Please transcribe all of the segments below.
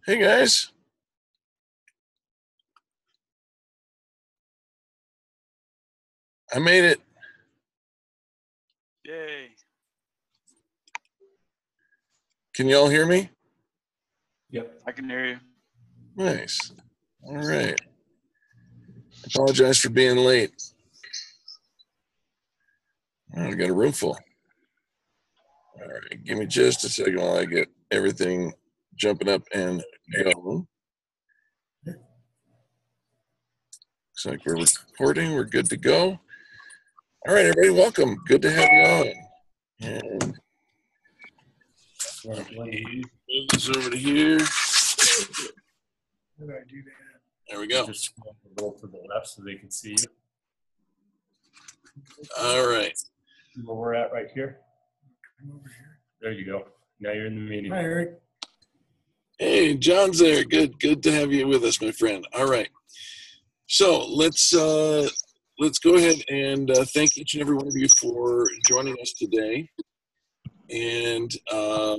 Hey guys. I made it. Yay. Can you all hear me? Yep. I can hear you. Nice. All right. Apologize for being late. Oh, we got a room full. All right. Give me just a second while I get everything jumping up and going. Looks like we're recording. We're good to go. All right, everybody. Welcome. Good to have you on. And move this over to here. How do I do that? There we go. Just scroll a little to the left so they can see you. All right. Where we're at right here. Come over here. There you go. Now you're in the meeting. Hi, Eric. Hey, John's there. Good to have you with us, my friend. All right. So let's go ahead and thank each and every one of you for joining us today. And I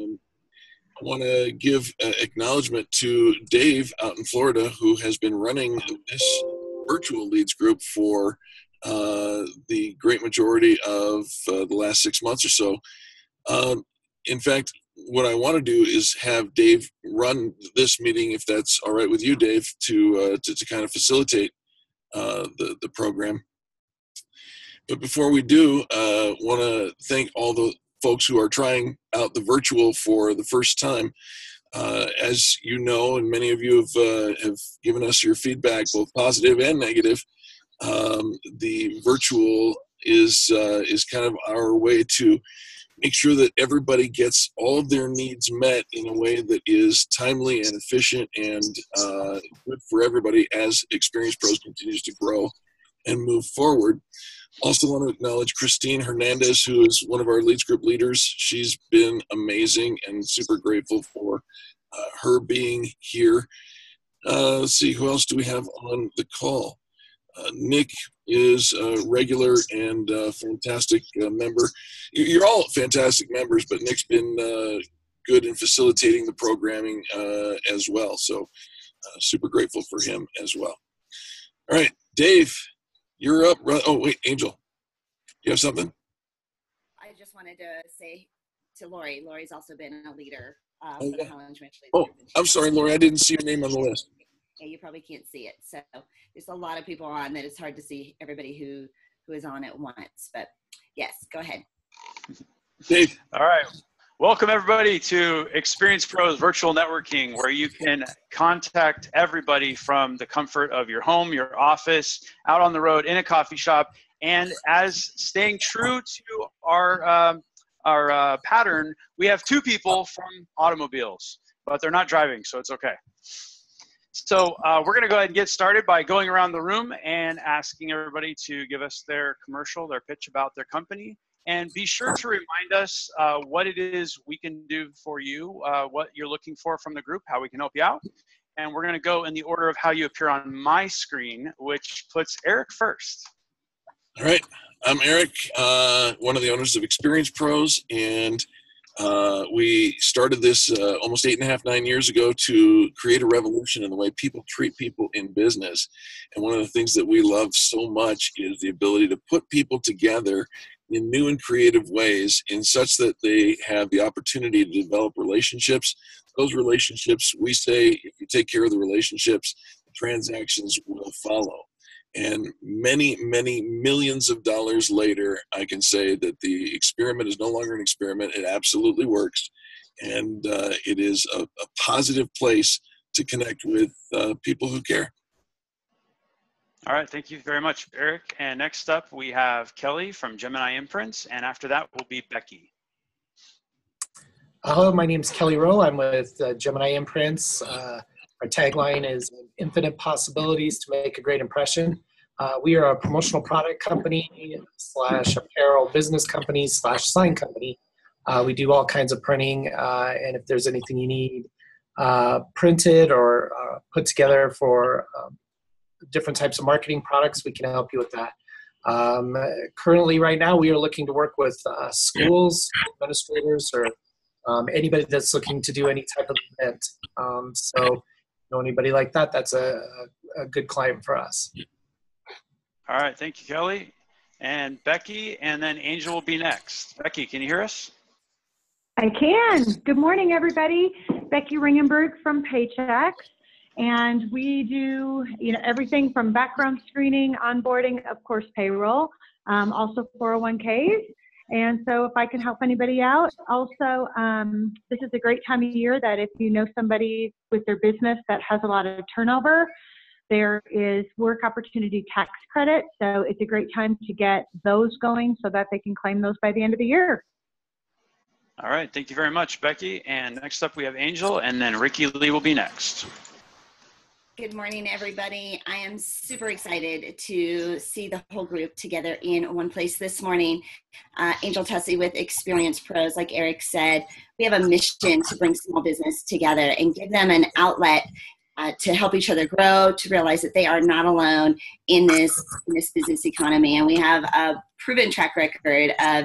want to give acknowledgement to Dave out in Florida, who has been running this virtual leads group for the great majority of the last 6 months or so. In fact, what I want to do is have Dave run this meeting, if that's all right with you, Dave, to kind of facilitate the program. But before we do, want to thank all the folks who are trying out the virtual for the first time. As you know, and many of you have given us your feedback, both positive and negative. The virtual is kind of our way to make sure that everybody gets all of their needs met in a way that is timely and efficient and good for everybody as Experience Pros continues to grow and move forward. Also want to acknowledge Christine Hernandez, who is one of our Leads Group leaders. She's been amazing and super grateful for her being here. Let's see, who else do we have on the call? Nick is a regular and fantastic member. You're all fantastic members, but Nick's been good in facilitating the programming as well. So super grateful for him as well. All right, Dave, you're up. Oh, wait, Angel, you have something? I just wanted to say to Lori. Lori's also been a leader Oh, for the yeah. Helen Schmidt. Oh, I'm sorry, Lori, I didn't see your name on the list. Yeah, you probably can't see it. So there's a lot of people on that it's hard to see everybody who is on at once. But yes, go ahead. Dave. All right. Welcome, everybody, to Experience Pros Virtual Networking, where you can contact everybody from the comfort of your home, your office, out on the road, in a coffee shop, and as staying true to our pattern, we have two people from automobiles, but they're not driving, so it's okay. So we're going to go ahead and get started by going around the room and asking everybody to give us their commercial, their pitch about their company. And be sure to remind us what it is we can do for you, what you're looking for from the group, how we can help you out. And we're going to go in the order of how you appear on my screen, which puts Eric first. All right. I'm Eric, one of the owners of Experience Pros, and we started this almost 8.5, 9 years ago to create a revolution in the way people treat people in business. And one of the things that we love so much is the ability to put people together in new and creative ways in such that they have the opportunity to develop relationships. Those relationships, we say, if you take care of the relationships, the transactions will follow. And many, many millions of dollars later, I can say that the experiment is no longer an experiment. It absolutely works. And it is a positive place to connect with people who care. All right, thank you very much, Eric. And next up, we have Kelly from Gemini Imprints, and after that will be Becky. Hello, my name is Kelly Rowe. I'm with Gemini Imprints. Our tagline is infinite possibilities to make a great impression. We are a promotional product company / apparel business company / sign company. We do all kinds of printing, and if there's anything you need printed or put together for different types of marketing products, we can help you with that. Currently, right now, we are looking to work with schools, administrators, or anybody that's looking to do any type of event. So, anybody like that, that's a good client for us. All right, thank you, Kelly. And Becky, and then Angel will be next. Becky, can you hear us? I can. Good morning, everybody. Becky Ringenberg from Paychex. And we do, everything from background screening, onboarding, of course, payroll, also 401ks. And so if I can help anybody out, also, this is a great time of year that if you know somebody with their business that has a lot of turnover, there is work opportunity tax credit. So it's a great time to get those going so that they can claim those by the end of the year. All right, thank you very much, Becky. And next up we have Angel, and then Ricky Lee will be next. Good morning, everybody. I am super excited to see the whole group together in one place this morning. Angel Tussey with Experience Pros, like Eric said, we have a mission to bring small business together and give them an outlet to help each other grow, to realize that they are not alone in this business economy. And we have a proven track record of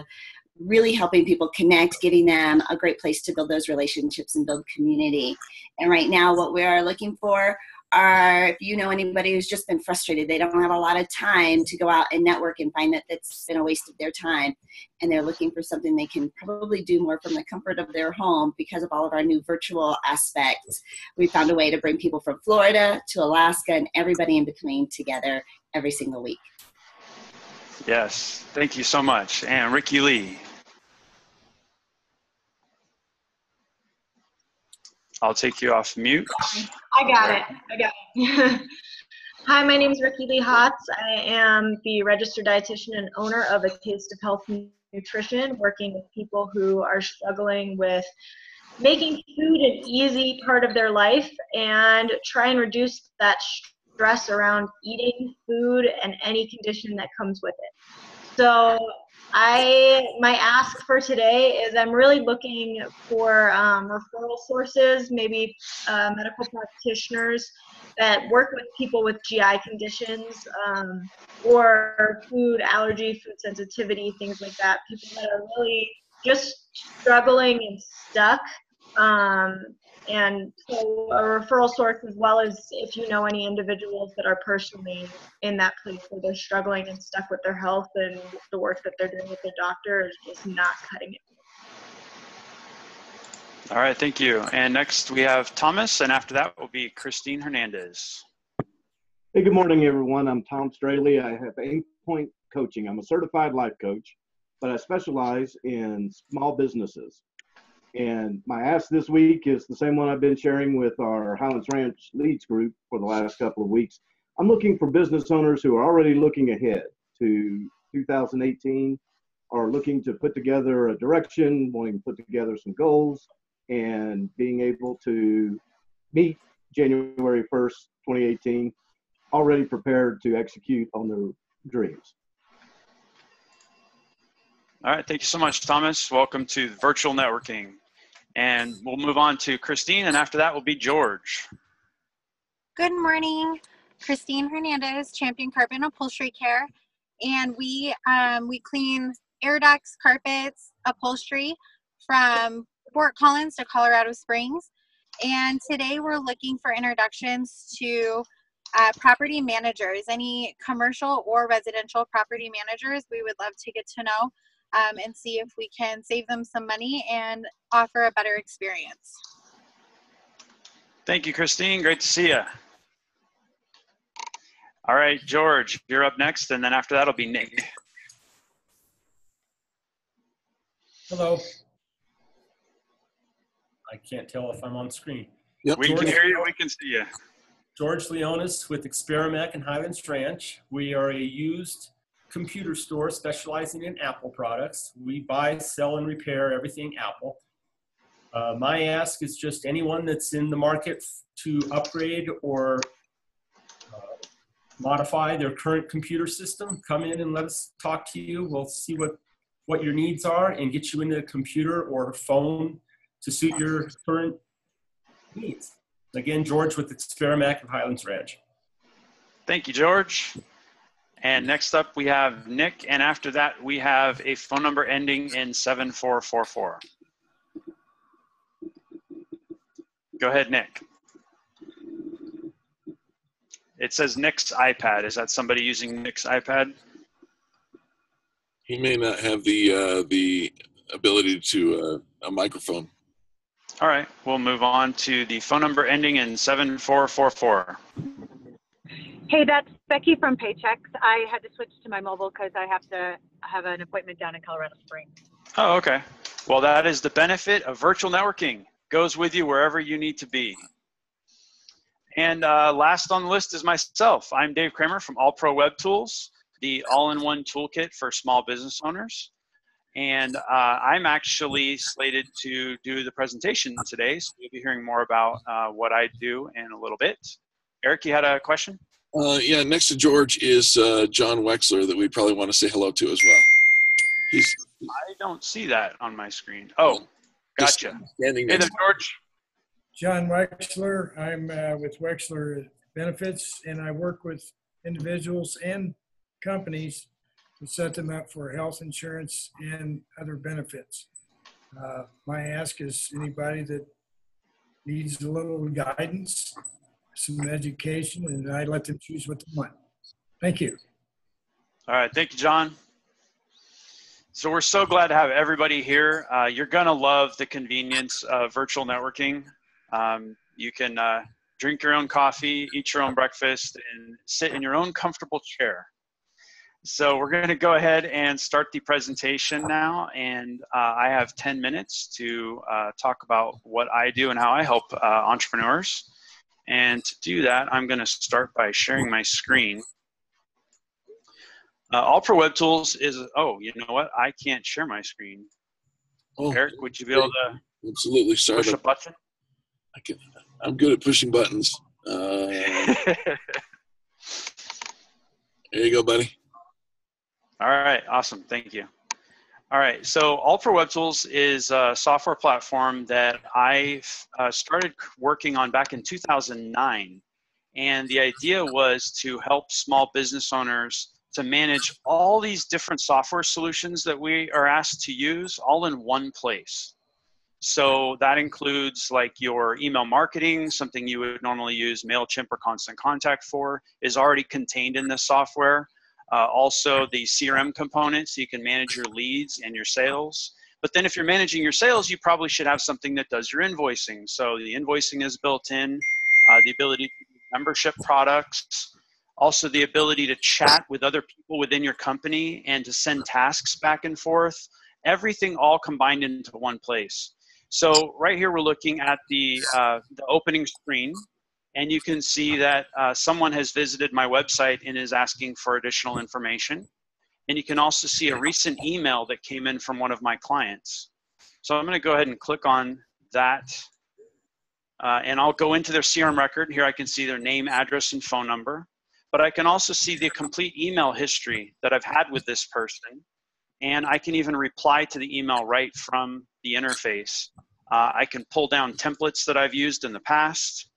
really helping people connect, giving them a great place to build those relationships and build community. And right now what we are looking for are, if you know anybody who's just been frustrated, they don't have a lot of time to go out and network and find that that's been a waste of their time, and they're looking for something they can probably do more from the comfort of their home because of all of our new virtual aspects. We found a way to bring people from Florida to Alaska and everybody in between together every single week. Yes, thank you so much. And Ricky Lee. I'll take you off mute. I got it. Hi, my name is Ricky Lee Hotz. I am the registered dietitian and owner of A Taste of Health Nutrition, working with people who are struggling with making food an easy part of their life and try and reduce that stress around eating food and any condition that comes with it. So my ask for today is I'm really looking for referral sources, maybe medical practitioners that work with people with GI conditions or food allergy, food sensitivity, things like that. People that are really just struggling and stuck. And so a referral source, as well as if you know any individuals that are personally in that place where they're struggling and stuck with their health and the work that they're doing with their doctor is just not cutting it. All right, thank you. And next we have Thomas, and after that will be Christine Hernandez. Hey, good morning, everyone. I'm Tom Straley. I have Aim Point Coaching. I'm a certified life coach, but I specialize in small businesses. And my ask this week is the same one I've been sharing with our Highlands Ranch Leads group for the last couple of weeks. I'm looking for business owners who are already looking ahead to 2018, are looking to put together a direction, wanting to put together some goals, and being able to meet January 1st, 2018, already prepared to execute on their dreams. All right, thank you so much, Thomas. Welcome to Virtual Networking. And we'll move on to Christine, and after that will be George. Good morning, Christine Hernandez, Champion Carpet and Upholstery Care. And we clean air ducts, carpets, upholstery from Fort Collins to Colorado Springs. And today we're looking for introductions to property managers, any commercial or residential property managers. We would love to get to know and see if we can save them some money and offer a better experience. Thank you, Christine. Great to see you. All right, George, you're up next, and then after that will be Nick. Hello. I can't tell if I'm on screen. Yep. We can hear you, we can see you. George Leonis with Experimec and Highlands Ranch. We are a used computer store specializing in Apple products. We buy, sell, and repair everything Apple. My ask is just anyone that's in the market to upgrade or modify their current computer system, come in and let us talk to you. We'll see what your needs are and get you into a computer or a phone to suit your current needs. Again, George with Experimec of Highlands Ranch. Thank you, George. And next up we have Nick, and after that we have a phone number ending in 7444. Go ahead, Nick. It says Nick's iPad. Is that somebody using Nick's iPad? He may not have the ability to a microphone. All right, we'll move on to the phone number ending in 7444. Hey, that's Becky from Paychecks. I had to switch to my mobile because I have to have an appointment down in Colorado Springs. Oh, okay. Well, that is the benefit of virtual networking. Goes with you wherever you need to be. And last on the list is myself. I'm Dave Kramer from All Pro Web Tools, the all-in-one toolkit for small business owners. And I'm actually slated to do the presentation today, so you'll be hearing more about what I do in a little bit. Eric, you had a question? Yeah, next to George is John Wexler that we probably want to say hello to as well. I don't see that on my screen. Oh, gotcha. Standing Hey next there, George. John Wexler. I'm with Wexler Benefits, and I work with individuals and companies to set them up for health insurance and other benefits. My ask is anybody that needs a little guidance, some education, and I let them choose what they want. Thank you. All right, thank you, John. So we're so glad to have everybody here. You're gonna love the convenience of virtual networking. You can drink your own coffee, eat your own breakfast, and sit in your own comfortable chair. So we're gonna go ahead and start the presentation now, and I have 10 minutes to talk about what I do and how I help entrepreneurs. And to do that, I'm gonna start by sharing my screen. All Pro Web Tools is, oh, you know what? I can't share my screen. Oh, Eric, would you be able to absolutely. Sorry push a button? I'm good at pushing buttons. There you go, buddy. All right, awesome, thank you. All right, so All Pro Web Tools is a software platform that I started working on back in 2009. And the idea was to help small business owners to manage all these different software solutions that we are asked to use all in one place. So that includes like your email marketing, something you would normally use MailChimp or Constant Contact for, is already contained in this software. Also the CRM component, so you can manage your leads and your sales. But then if you're managing your sales, you probably should have something that does your invoicing. So the invoicing is built in, the ability to do membership products, also the ability to chat with other people within your company and to send tasks back and forth, everything all combined into one place. So right here we're looking at the opening screen, and you can see that someone has visited my website and is asking for additional information. And you can also see a recent email that came in from one of my clients. So I'm gonna go ahead and click on that. And I'll go into their CRM record. Here I can see their name, address, and phone number. But I can also see the complete email history that I've had with this person. And I can even reply to the email right from the interface. I can pull down templates that I've used in the past,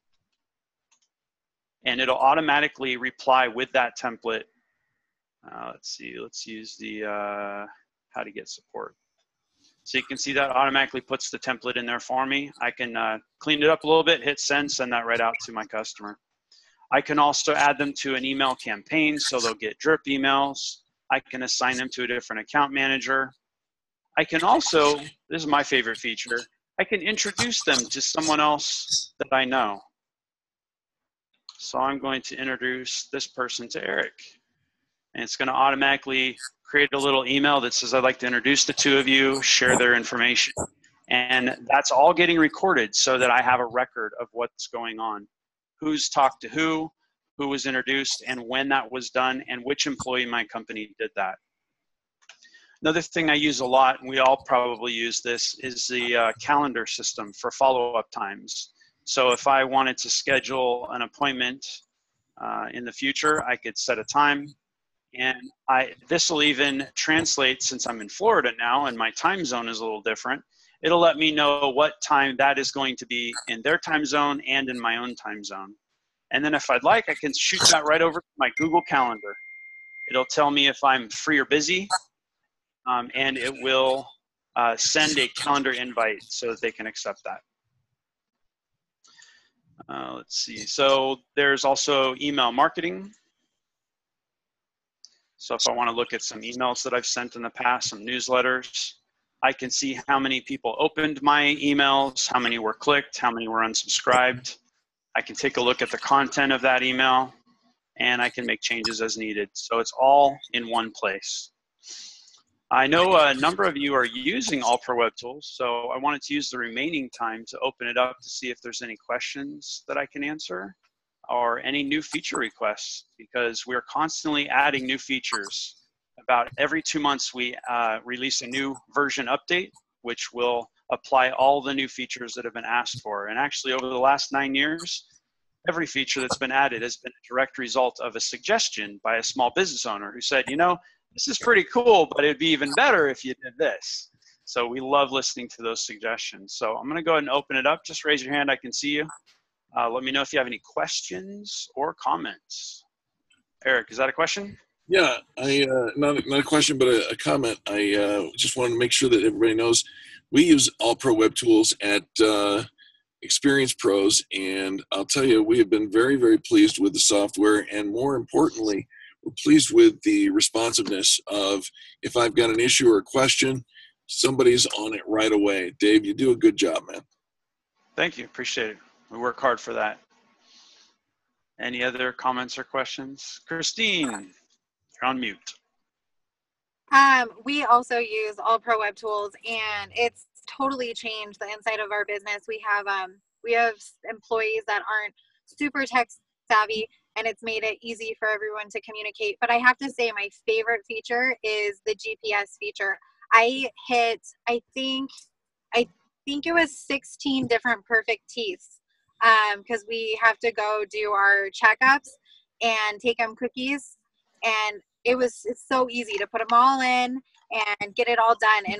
and it'll automatically reply with that template. Let's see, let's use the how to get support. So you can see that automatically puts the template in there for me. I can clean it up a little bit, hit send, send that right out to my customer. I can also add them to an email campaign, so they'll get drip emails. I can assign them to a different account manager. I can also, this is my favorite feature, I can introduce them to someone else that I know. So I'm going to introduce this person to Eric. And it's going to automatically create a little email that says, I'd like to introduce the two of you, share their information. And that's all getting recorded so that I have a record of what's going on. Who's talked to who was introduced, and when that was done, and which employee in my company did that. Another thing I use a lot, and we all probably use this, is the calendar system for follow-up times. So if I wanted to schedule an appointment in the future, I could set a time. And this will even translate, since I'm in Florida now and my time zone is a little different, it'll let me know what time that is going to be in their time zone and in my own time zone. And then if I'd like, I can shoot that right over to my Google Calendar. It'll tell me if I'm free or busy, and it will send a calendar invite so that they can accept that. Let's see. So there's also email marketing. So if I want to look at some emails that I've sent in the past, some newsletters, I can see how many people opened my emails, how many were clicked, how many were unsubscribed. I can take a look at the content of that email, and I can make changes as needed. So it's all in one place. I know a number of you are using All Pro Web Tools, so I wanted to use the remaining time to open it up to see if there's any questions that I can answer or any new feature requests, because we're constantly adding new features. About every 2 months, we release a new version update, which will apply all the new features that have been asked for. And actually, over the last 9 years, every feature that's been added has been a direct result of a suggestion by a small business owner who said, you know, this is pretty cool, but it'd be even better if you did this. So we love listening to those suggestions. So I'm gonna go ahead and open it up. Just raise your hand, I can see you. Let me know if you have any questions or comments. Eric, is that a question? Yeah, not a question, but a comment. I just wanted to make sure that everybody knows we use All Pro Web Tools at Experience Pros, and I'll tell you, we have been very, very pleased with the software, and more importantly, we're pleased with the responsiveness of, if I've got an issue or a question, somebody's on it right away. Dave, you do a good job, man. Thank you, appreciate it. We work hard for that. Any other comments or questions? Christine, you're on mute. We also use All Pro Web Tools, and it's totally changed the inside of our business. We have employees that aren't super tech savvy, and it's made it easy for everyone to communicate. But I have to say, my favorite feature is the GPS feature. I think it was 16 different perfect teeth, because we have to go do our checkups and take them cookies, and it's so easy to put them all in and get it all done in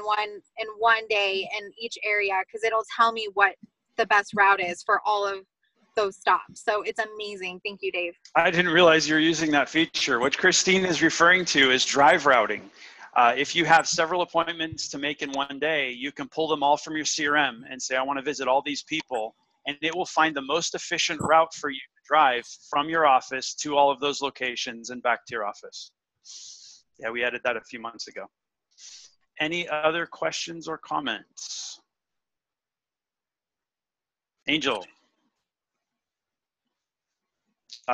one day in each area, because it'll tell me what the best route is for all of those stops. So it's amazing. Thank you, Dave. I didn't realize you were using that feature. What Christine is referring to is drive routing. If you have several appointments to make in one day, you can pull them all from your CRM and say, I want to visit all these people, and it will find the most efficient route for you to drive from your office to all of those locations and back to your office. Yeah, we added that a few months ago. Any other questions or comments? Angel,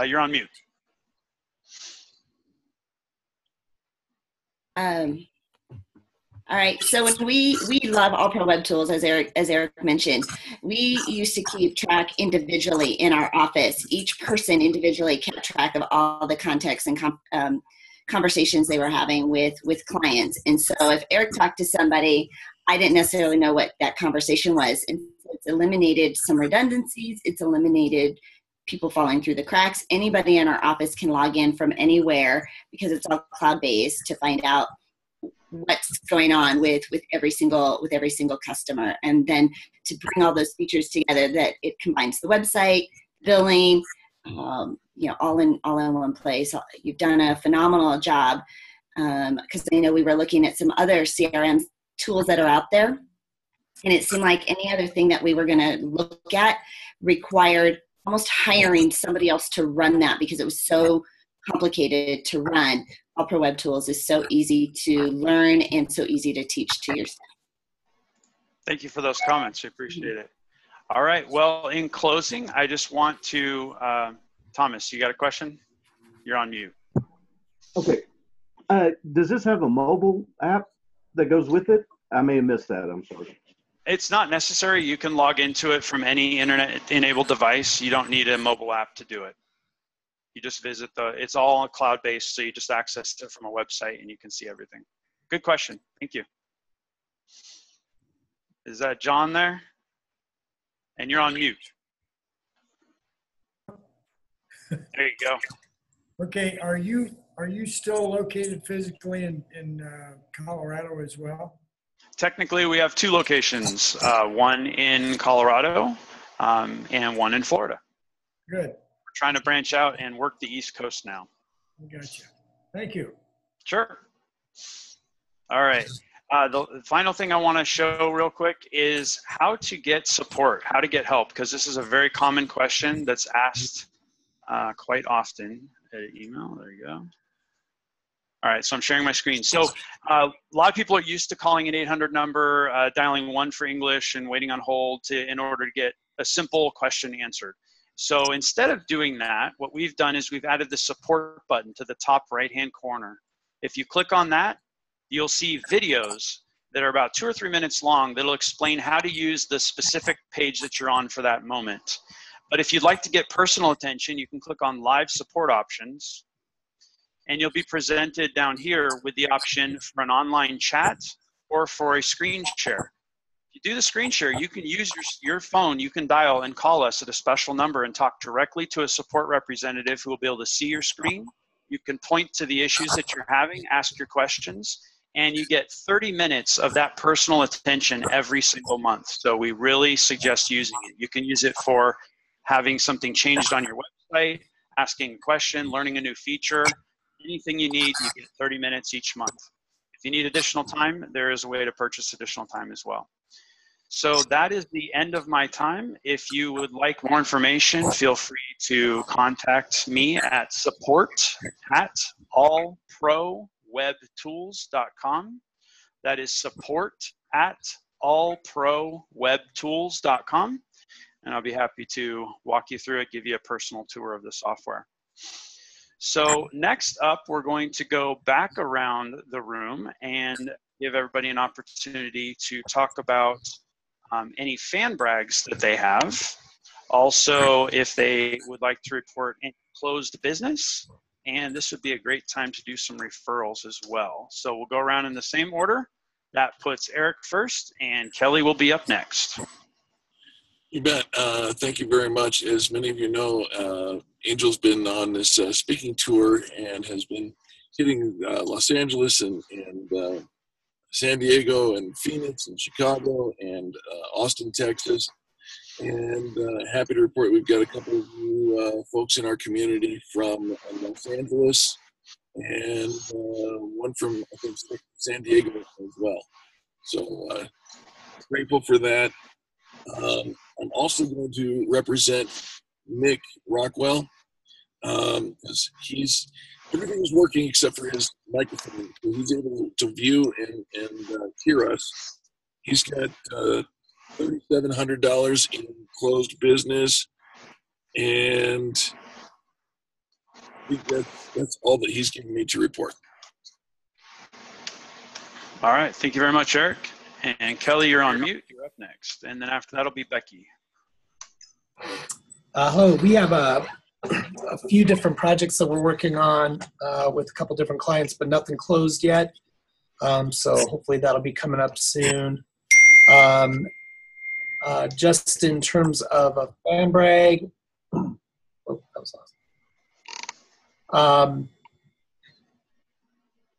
you're on mute. All right, so when we love All Pro Web Tools, as Eric mentioned, we used to keep track individually in our office. Each person individually kept track of all the context and conversations they were having with clients. And so if Eric talked to somebody, I didn't necessarily know what that conversation was. And it's eliminated some redundancies. It's eliminated people falling through the cracks. Anybody in our office can log in from anywhere, because it's all cloud-based, to find out what's going on with every single customer, and then to bring all those features together, that it combines the website, billing, all in one place. You've done a phenomenal job, because I know we were looking at some other CRM tools that are out there, and it seemed like any other thing that we were going to look at required almost hiring somebody else to run that, because it was so complicated to run. All Pro Web Tools is so easy to learn and so easy to teach to your staff. Thank you for those comments. I appreciate it. All right. Well, in closing, I just want to, Thomas, you got a question? You're on mute. Okay. Does this have a mobile app that goes with it? I may have missed that. I'm sorry. It's not necessary. You can log into it from any internet-enabled device. You don't need a mobile app to do it. You just visit it's all cloud-based, so you just access it from a website and you can see everything. Good question. Thank you. Is that John there? And you're on mute. There you go. Okay, are you still located physically in Colorado as well? Technically, we have 2 locations, one in Colorado and one in Florida. Good. We're trying to branch out and work the East Coast now. Gotcha. Thank you. Sure. All right. The final thing I want to show real quick is how to get support, how to get help, because this is a very common question that's asked quite often. Email, there you go. All right, so I'm sharing my screen. So a lot of people are used to calling an 800 number, dialing 1 for English and waiting on hold in order to get a simple question answered. So instead of doing that, what we've done is we've added the support button to the top right-hand corner. If you click on that, you'll see videos that are about 2 or 3 minutes long that'll explain how to use the specific page that you're on for that moment. But if you'd like to get personal attention, you can click on live support options, and you'll be presented down here with the option for an online chat or for a screen share. If you do the screen share, you can use your phone, you can dial and call us at a special number and talk directly to a support representative who will be able to see your screen. You can point to the issues that you're having, ask your questions, and you get 30 minutes of that personal attention every single month. So we really suggest using it. You can use it for having something changed on your website, asking a question, learning a new feature. Anything you need, you get 30 minutes each month. If you need additional time, there is a way to purchase additional time as well. So that is the end of my time. If you would like more information, feel free to contact me at support@allprowebtools.com. That is support@allprowebtools.com. And I'll be happy to walk you through it, give you a personal tour of the software. So next up, we're going to go back around the room and give everybody an opportunity to talk about any fan brags that they have. Also, if they would like to report any closed business, and this would be a great time to do some referrals as well. So we'll go around in the same order. That puts Eric first, and Kelly will be up next. You bet. Thank you very much. As many of you know, Angel's been on this speaking tour and has been hitting Los Angeles and San Diego and Phoenix and Chicago and Austin, Texas. And happy to report we've got a couple of new folks in our community from Los Angeles and one from, I think, San Diego as well. So grateful for that. I'm also going to represent Nick Rockwell because everything is working except for his microphone. So he's able to view and hear us. He's got $3,700 in closed business, and I think that's all that he's given me to report. All right, thank you very much, Eric. And Kelly, you're on mute. You're up next. And then after that will be Becky. Hello, we have a few different projects that we're working on with a couple different clients, but nothing closed yet. So hopefully that'll be coming up soon. Just in terms of a fan brag, oh, that was awesome.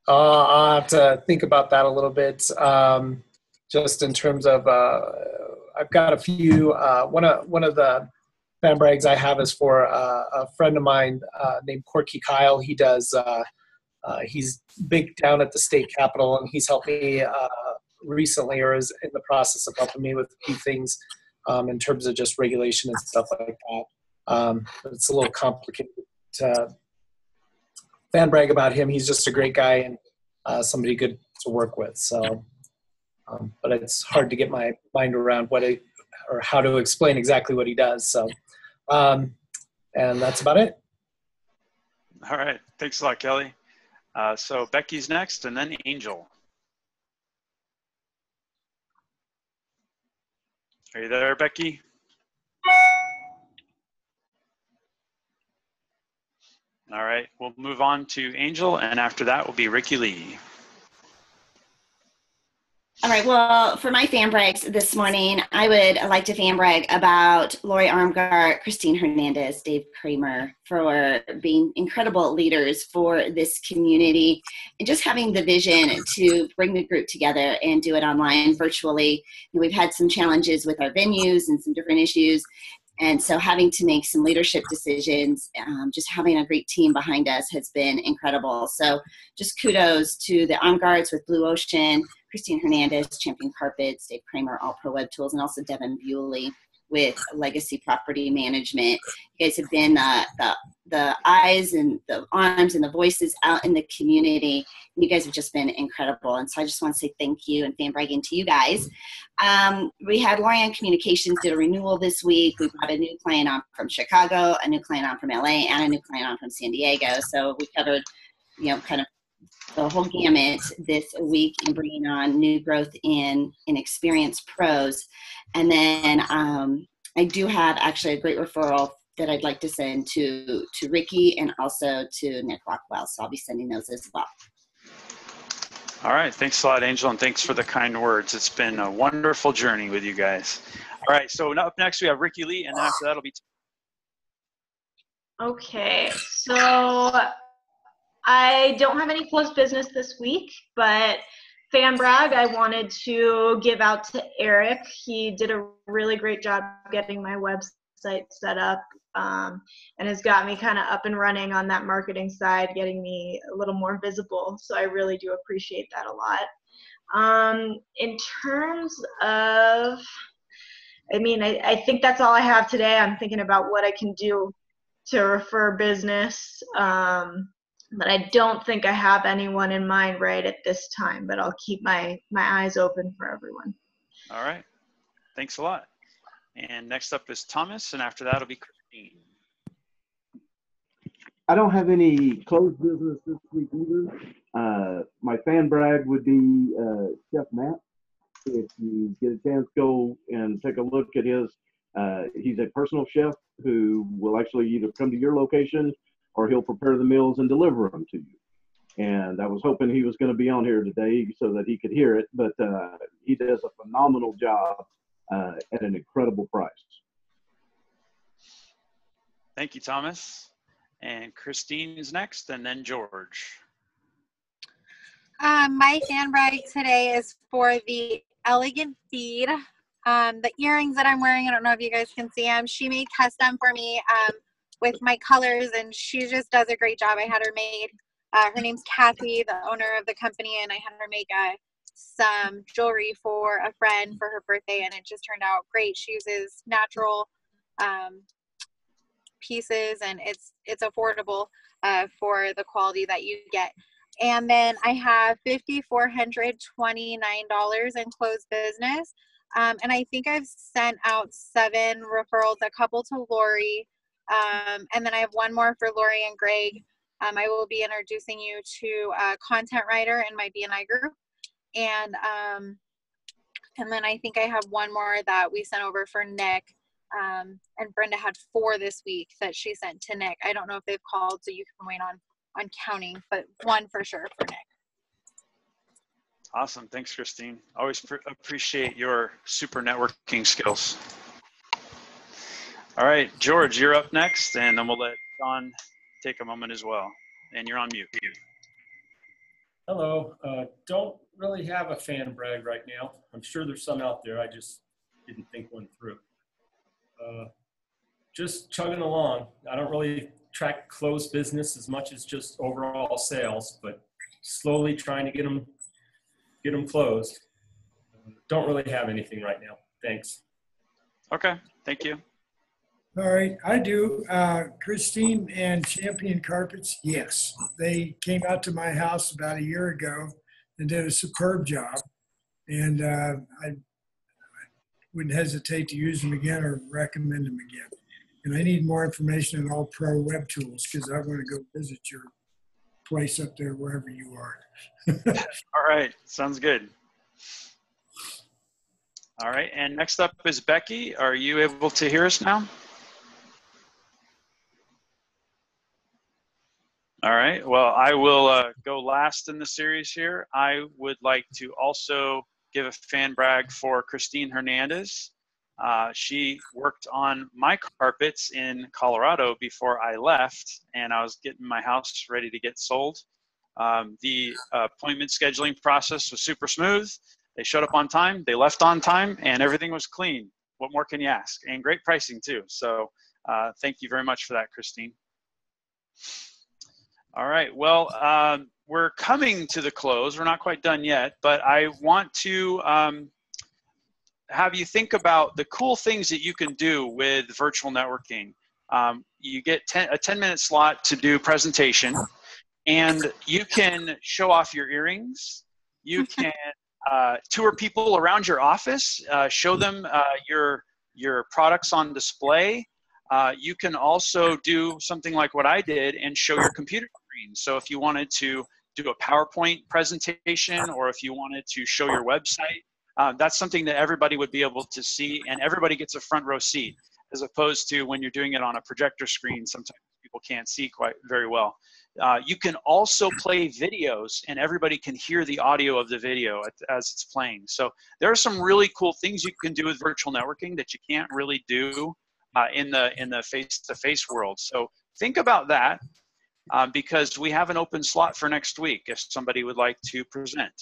I'll have to think about that a little bit. Just in terms of, I've got a few. One of the fan brags I have is for a friend of mine named Corky Kyle. He does. He's big down at the state capitol, and he's helped me recently, or is in the process of helping me with a few things in terms of just regulation and stuff like that. But it's a little complicated to fan brag about him. He's just a great guy and somebody good to work with. So, but it's hard to get my mind around or how to explain exactly what he does. So, and that's about it. All right. Thanks a lot, Kelly. So Becky's next, and then Angel. Are you there, Becky? All right, we'll move on to Angel, and after that will be Ricky Lee. All right, well, for my fan brags this morning, I would like to fan brag about Lori Armgart, Christine Hernandez, Dave Kramer for being incredible leaders for this community and just having the vision to bring the group together and do it online virtually. And we've had some challenges with our venues and some different issues. And so having to make some leadership decisions, just having a great team behind us has been incredible. So just kudos to the Armgards with Blue Ocean, Christine Hernandez, Champion Carpets, Dave Kramer, All Pro Web Tools, and also Devin Bewley with Legacy Property Management. You guys have been the eyes and the arms and the voices out in the community. You guys have just been incredible. And so I just want to say thank you and fan bragging to you guys. We had Lorian Communications did a renewal this week. We brought a new client on from Chicago, a new client on from LA, and a new client on from San Diego. So we covered, kind of the whole gamut this week in bringing on new growth in experienced pros. And then I do have actually a great referral that I'd like to send to Ricky and also to Nick Rockwell. So I'll be sending those as well. All right. Thanks a lot, Angel, and thanks for the kind words. It's been a wonderful journey with you guys. All right. So up next we have Ricky Lee, and then after that it'll be. Okay. So I don't have any closed business this week, but fan brag, I wanted to give out to Eric. He did a really great job getting my website set up and has got me kind of up and running on that marketing side, getting me a little more visible. So I really do appreciate that a lot. In terms of, I think that's all I have today. I'm thinking about what I can do to refer business. But I don't think I have anyone in mind right at this time, but I'll keep my eyes open for everyone. All right. Thanks a lot. And next up is Thomas, and after that it'll be Christine. I don't have any closed business this week either. My fan brag would be Chef Matt. If you get a chance, go and take a look at his. He's a personal chef who will actually either come to your location or he'll prepare the meals and deliver them to you. And I was hoping he was going to be on here today so that he could hear it, but he does a phenomenal job at an incredible price. Thank you, Thomas. And Christine is next, and then George. My fan brag today is for the Elegant Feed. The earrings that I'm wearing, I don't know if you guys can see them. She made custom for me with my colors, and she just does a great job. I had her made. Her name's Kathy, the owner of the company, and I had her make some jewelry for a friend for her birthday, and it just turned out great. She uses natural pieces, and it's affordable for the quality that you get. And then I have $5,429 in closed business. And I think I've sent out 7 referrals, a couple to Lori. And then I have one more for Lori and Greg. I will be introducing you to a content writer in my BNI group. And then I think I have one more that we sent over for Nick. And Brenda had 4 this week that she sent to Nick. I don't know if they've called, so you can wait on counting, but 1 for sure for Nick. Awesome. Thanks, Christine. Always appreciate your super networking skills. All right, George, you're up next, and then we'll let John take a moment as well. And you're on mute. Hello. Don't really have a fan brag right now. I'm sure there's some out there. I just didn't think one through. Just chugging along. I don't really track closed business as much as just overall sales, but slowly trying to get them closed. Don't really have anything right now. Thanks. Okay. Thank you. All right, I do. Christine and Champion Carpets, yes. They came out to my house about a year ago and did a superb job. And I wouldn't hesitate to use them again or recommend them again. And I need more information on All Pro Web Tools because I want to go visit your place up there wherever you are. All right, sounds good. All right, and next up is Becky. Are you able to hear us now? All right, well, I will go last in the series here. I would like to also give a fan brag for Christine Hernandez. She worked on my carpets in Colorado before I left, and I was getting my house ready to get sold. The appointment scheduling process was super smooth. They showed up on time, they left on time, and everything was clean. What more can you ask? And great pricing too. So thank you very much for that, Christine. All right, well, we're coming to the close. We're not quite done yet, but I want to have you think about the cool things that you can do with virtual networking. You get a 10-minute slot to do presentation, and you can show off your earrings. You can tour people around your office, show them your products on display. You can also do something like what I did and show your computer screen. So if you wanted to do a PowerPoint presentation, or if you wanted to show your website, that's something that everybody would be able to see, and everybody gets a front row seat, as opposed to when you're doing it on a projector screen, sometimes people can't see quite very well. You can also play videos, and everybody can hear the audio of the video as it's playing. So there are some really cool things you can do with virtual networking that you can't really do in the face-to-face world. So think about that, because we have an open slot for next week if somebody would like to present.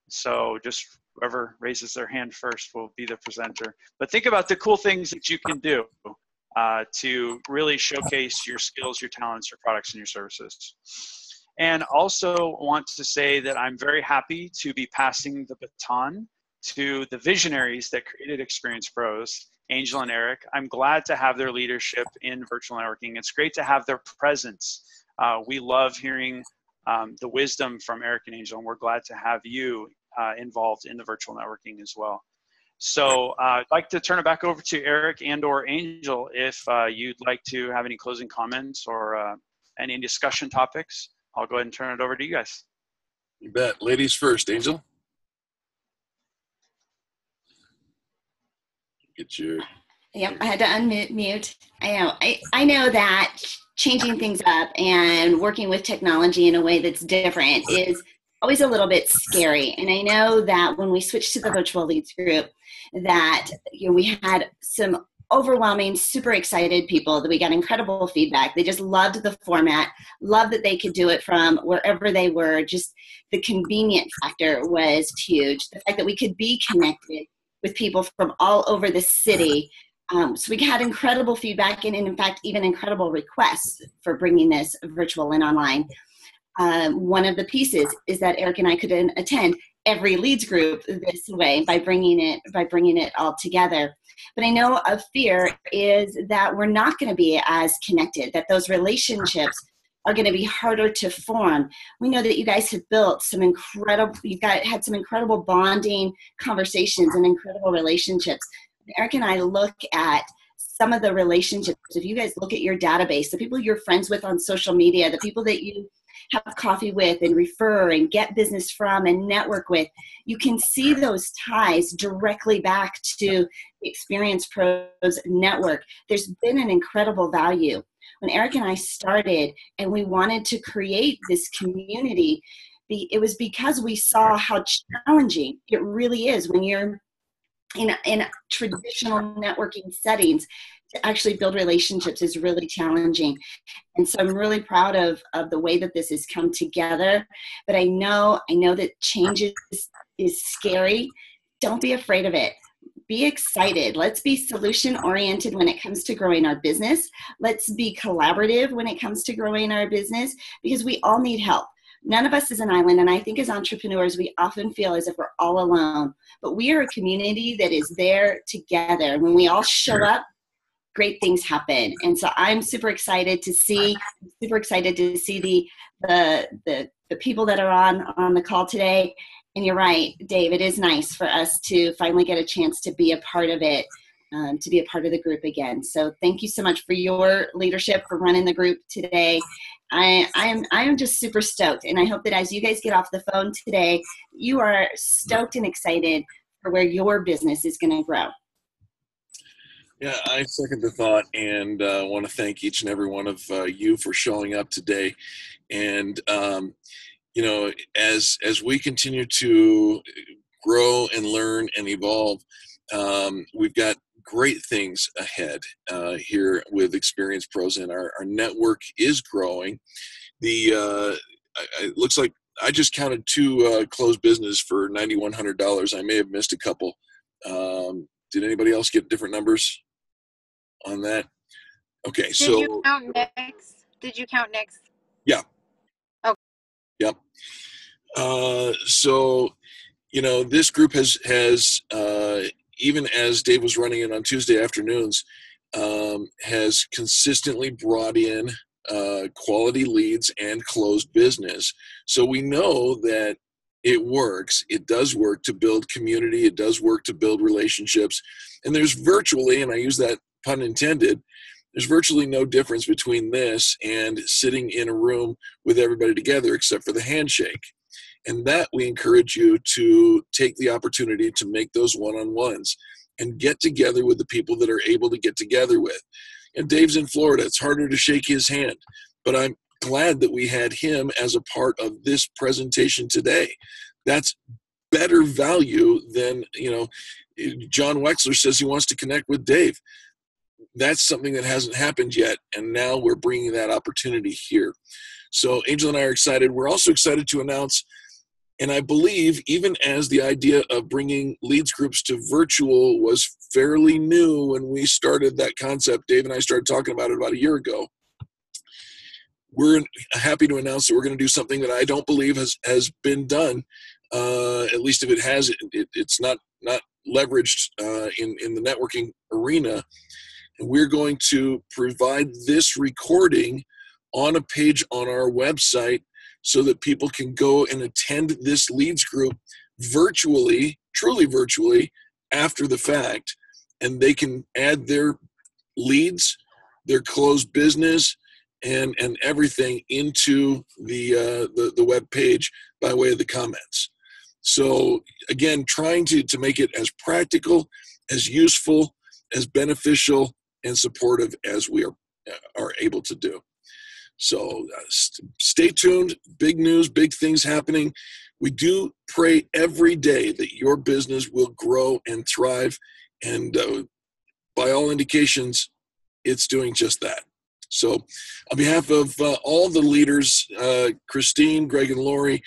So just whoever raises their hand first will be the presenter. But think about the cool things that you can do to really showcase your skills, your talents, your products, and your services. And also want to say that I'm very happy to be passing the baton to the visionaries that created Experience Pros, Angel and Eric. I'm glad to have their leadership in virtual networking. It's great to have their presence. We love hearing the wisdom from Eric and Angel, and we're glad to have you involved in the virtual networking as well. So I'd like to turn it back over to Eric and or Angel if you'd like to have any closing comments or any discussion topics. I'll go ahead and turn it over to you guys. You bet. Ladies first, Angel. Get your... Yep, I had to unmute. I know that changing things up and working with technology in a way that's different is always a little bit scary. And I know that when we switched to the virtual leads group, that we had some overwhelming, super excited people, that we got incredible feedback. They just loved the format, loved that they could do it from wherever they were. Just the convenient factor was huge. The fact that we could be connected with people from all over the city. So we had incredible feedback and in fact, even incredible requests for bringing this virtual and online. One of the pieces is that Eric and I could attend every leads group this way by bringing it all together. But I know a fear is that we're not going to be as connected, that those relationships are going to be harder to form. We know that you guys have built some had some incredible bonding conversations and incredible relationships. Eric and I look at some of the relationships. If you guys look at your database, the people you're friends with on social media, the people that you have coffee with and refer and get business from and network with, you can see those ties directly back to the Experience Pros network. There's been an incredible value. When Eric and I started and we wanted to create this community, it was because we saw how challenging it really is when you're in traditional networking settings. To actually build relationships is really challenging. And so I'm really proud of the way that this has come together. But I know that change is scary. Don't be afraid of it. Be excited. Let's be solution oriented when it comes to growing our business. Let's be collaborative when it comes to growing our business, because we all need help. None of us is an island, and I think as entrepreneurs, we often feel as if we're all alone. But we are a community that is there together. When we all show up, great things happen. And so I'm super excited to see the people that are on the call today. And you're right, Dave, it is nice for us to finally get a chance to be a part of it, to be a part of the group again. So thank you so much for your leadership, for running the group today. I am just super stoked. And I hope that as you guys get off the phone today, you are stoked and excited for where your business is going to grow. Yeah, I second the thought, and want to thank each and every one of you for showing up today. And as we continue to grow and learn and evolve, we've got great things ahead here with Experience Pros, and our network is growing. It looks like I just counted 2 closed business for $9,100. I may have missed a couple. Did anybody else get different numbers on that? Okay, so did you count next? Yeah. Oh. Yep. So, you know, this group has even as Dave was running it on Tuesday afternoons, has consistently brought in quality leads and closed business. So we know that it works. It does work to build community. It does work to build relationships. And there's virtually, and I use that pun intended, there's virtually no difference between this and sitting in a room with everybody together except for the handshake. And that we encourage you to take the opportunity to make those one-on-ones and get together with the people that are able to get together with. And Dave's in Florida. It's harder to shake his hand, but I'm glad that we had him as a part of this presentation today. That's better value than, you know, John Wexler says he wants to connect with Dave. That's something that hasn't happened yet, and now we're bringing that opportunity here. So Angel and I are excited. We're also excited to announce, and I believe even as the idea of bringing leads groups to virtual was fairly new when we started that concept, Dave and I started talking about it about a year ago. We're happy to announce that we're going to do something that I don't believe has been done. At least if it has, it's not leveraged in the networking arena. And we're going to provide this recording on a page on our website so that people can go and attend this leads group virtually, truly virtually, after the fact, and they can add their leads, their closed business, and everything into the web page by way of the comments. So again, trying to make it as practical, as useful, as beneficial, and supportive as we are able to do. So stay tuned. Big news, big things happening. We do pray every day that your business will grow and thrive. And by all indications, it's doing just that. So on behalf of all the leaders, Christine, Greg and Lori,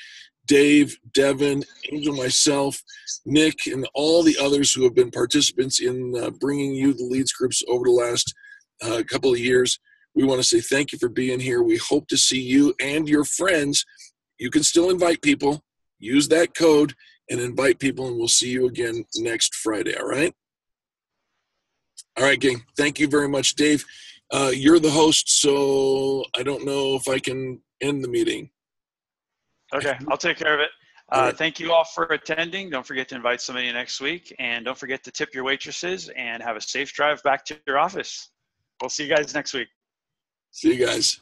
Dave, Devin, Angel, myself, Nick, and all the others who have been participants in bringing you the leads groups over the last couple of years, we want to say thank you for being here. We hope to see you and your friends. You can still invite people. Use that code and invite people, and we'll see you again next Friday, all right? All right, gang. Thank you very much, Dave. You're the host, so I don't know if I can end the meeting. Okay, I'll take care of it. Right. Thank you all for attending. Don't forget to invite somebody next week, and don't forget to tip your waitresses, and have a safe drive back to your office. We'll see you guys next week. See you guys.